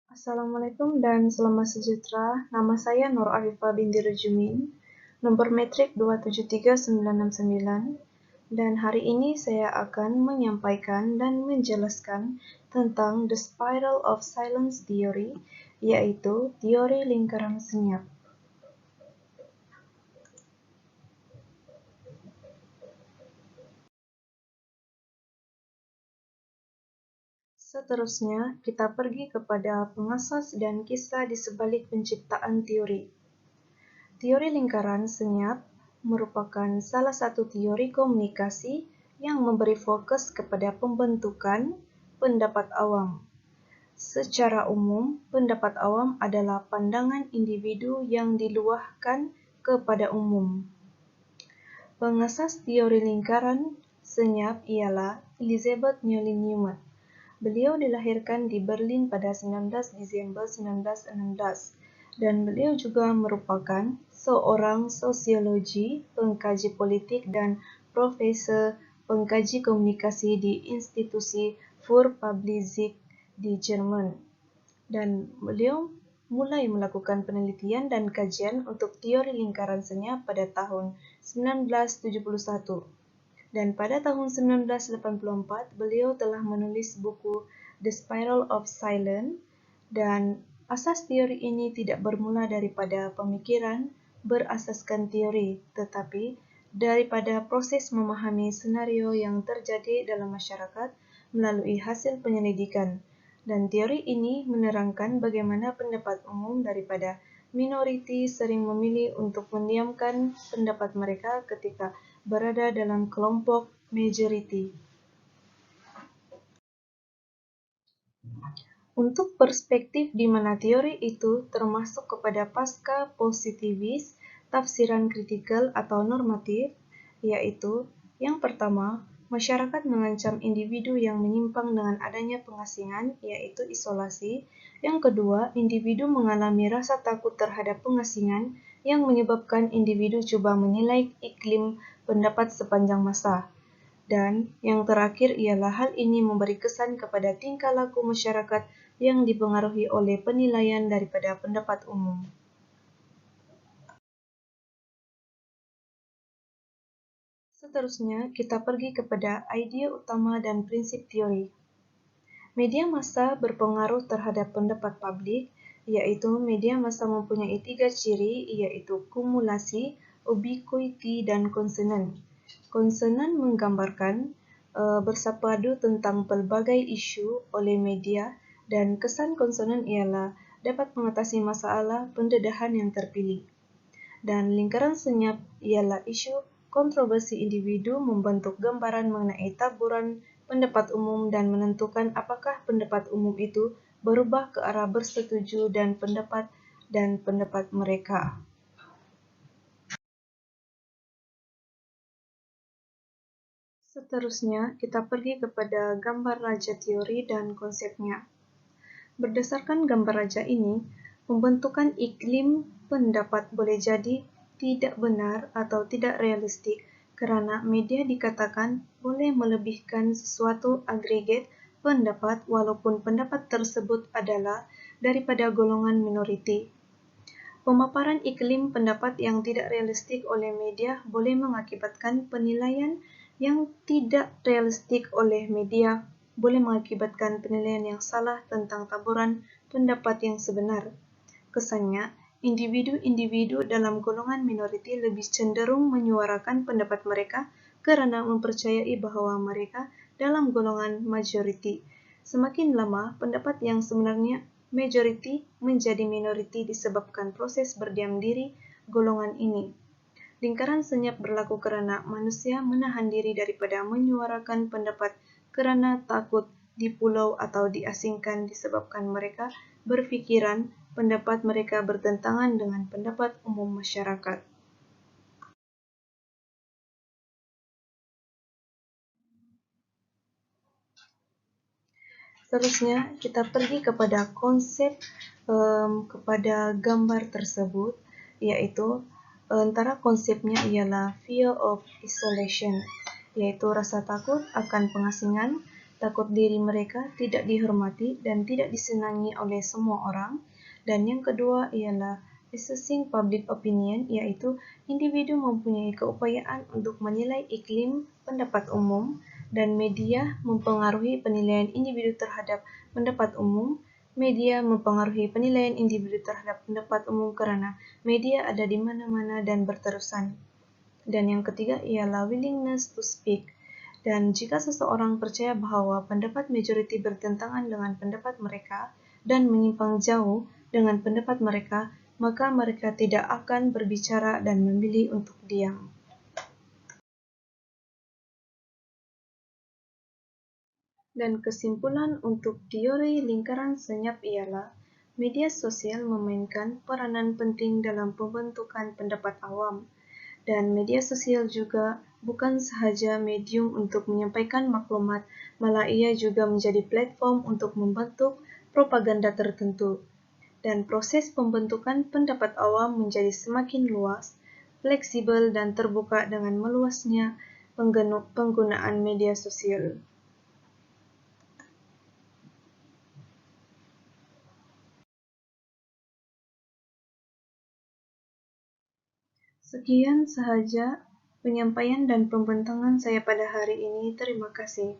Assalamualaikum dan selamat sejahtera. Nama saya Nur Arifah binti Rujumin, nomor metrik 273969, dan hari ini saya akan menyampaikan dan menjelaskan tentang The Spiral of Silence Theory, yaitu teori lingkaran senyap. Seterusnya, kita pergi kepada pengasas dan kisah di sebalik penciptaan teori. Teori lingkaran senyap merupakan salah satu teori komunikasi yang memberi fokus kepada pembentukan pendapat awam. Secara umum, pendapat awam adalah pandangan individu yang diluahkan kepada umum. Pengasas teori lingkaran senyap ialah Elizabeth Newlin-Newman. Beliau dilahirkan di Berlin pada 19 Desember 1916 dan beliau juga merupakan seorang sosiologi, pengkaji politik dan profesor pengkaji komunikasi di institusi für Publizistik di Jerman. Dan beliau mulai melakukan penelitian dan kajian untuk teori lingkaran senyap pada tahun 1971. Dan pada tahun 1984, beliau telah menulis buku The Spiral of Silence, dan asas teori ini tidak bermula daripada pemikiran berasaskan teori, tetapi daripada proses memahami senario yang terjadi dalam masyarakat melalui hasil penyelidikan. Dan teori ini menerangkan bagaimana pendapat umum daripada minoriti sering memilih untuk mendiamkan pendapat mereka ketika berada dalam kelompok majoriti. Untuk perspektif di mana teori itu termasuk kepada pasca-positivis, tafsiran kritikal atau normatif, yaitu yang pertama, masyarakat mengancam individu yang menyimpang dengan adanya pengasingan, yaitu isolasi. Yang kedua, individu mengalami rasa takut terhadap pengasingan yang menyebabkan individu coba menilai iklim pendapat sepanjang masa. Dan yang terakhir ialah hal ini memberi kesan kepada tingkah laku masyarakat yang dipengaruhi oleh penilaian daripada pendapat umum. Seterusnya, kita pergi kepada idea utama dan prinsip teori. Media massa berpengaruh terhadap pendapat publik, yaitu media massa mempunyai 3 ciri, yaitu kumulasi, ubiquity, dan konsonan. Konsonan menggambarkan bersapadu tentang pelbagai isu oleh media, dan kesan konsonan ialah dapat mengatasi masalah pendedahan yang terpilih. Dan lingkaran senyap ialah isu kontroversi individu membentuk gambaran mengenai taburan pendapat umum dan menentukan apakah pendapat umum itu berubah ke arah bersetuju dan pendapat mereka. Seterusnya, kita pergi kepada gambar raja teori dan konsepnya. Berdasarkan gambar raja ini, pembentukan iklim pendapat boleh jadi tidak benar atau tidak realistik kerana media dikatakan boleh melebihkan sesuatu agregat pendapat walaupun pendapat tersebut adalah daripada golongan minoriti. Pemaparan iklim pendapat yang tidak realistik oleh media boleh mengakibatkan penilaian yang tidak realistik oleh media boleh mengakibatkan penilaian yang salah tentang taburan pendapat yang sebenar. Kesannya, individu-individu dalam golongan minoriti lebih cenderung menyuarakan pendapat mereka kerana mempercayai bahawa mereka dalam golongan majoriti. Semakin lama, pendapat yang sebenarnya majoriti menjadi minoriti disebabkan proses berdiam diri golongan ini. Lingkaran senyap berlaku kerana manusia menahan diri daripada menyuarakan pendapat kerana takut dipulau atau diasingkan disebabkan mereka berfikiran pendapat mereka bertentangan dengan pendapat umum masyarakat. Seterusnya, kita pergi kepada konsep kepada gambar tersebut, iaitu antara konsepnya ialah fear of isolation, iaitu rasa takut akan pengasingan, takut diri mereka tidak dihormati dan tidak disenangi oleh semua orang. Dan yang kedua ialah assessing public opinion, yaitu individu mempunyai keupayaan untuk menilai iklim pendapat umum, dan media mempengaruhi penilaian individu terhadap pendapat umum. Media mempengaruhi penilaian individu terhadap pendapat umum karena media ada di mana-mana dan berterusan. Dan yang ketiga ialah willingness to speak. Dan jika seseorang percaya bahwa pendapat majoriti bertentangan dengan pendapat mereka dan menyimpang jauh dengan pendapat mereka, maka mereka tidak akan berbicara dan memilih untuk diam. Dan kesimpulan untuk teori lingkaran senyap ialah media sosial memainkan peranan penting dalam pembentukan pendapat awam. Dan media sosial juga bukan sahaja medium untuk menyampaikan maklumat, malah ia juga menjadi platform untuk membentuk propaganda tertentu. Dan proses pembentukan pendapat awam menjadi semakin luas, fleksibel, dan terbuka dengan meluasnya penggunaan media sosial. Sekian sahaja penyampaian dan pembentangan saya pada hari ini. Terima kasih.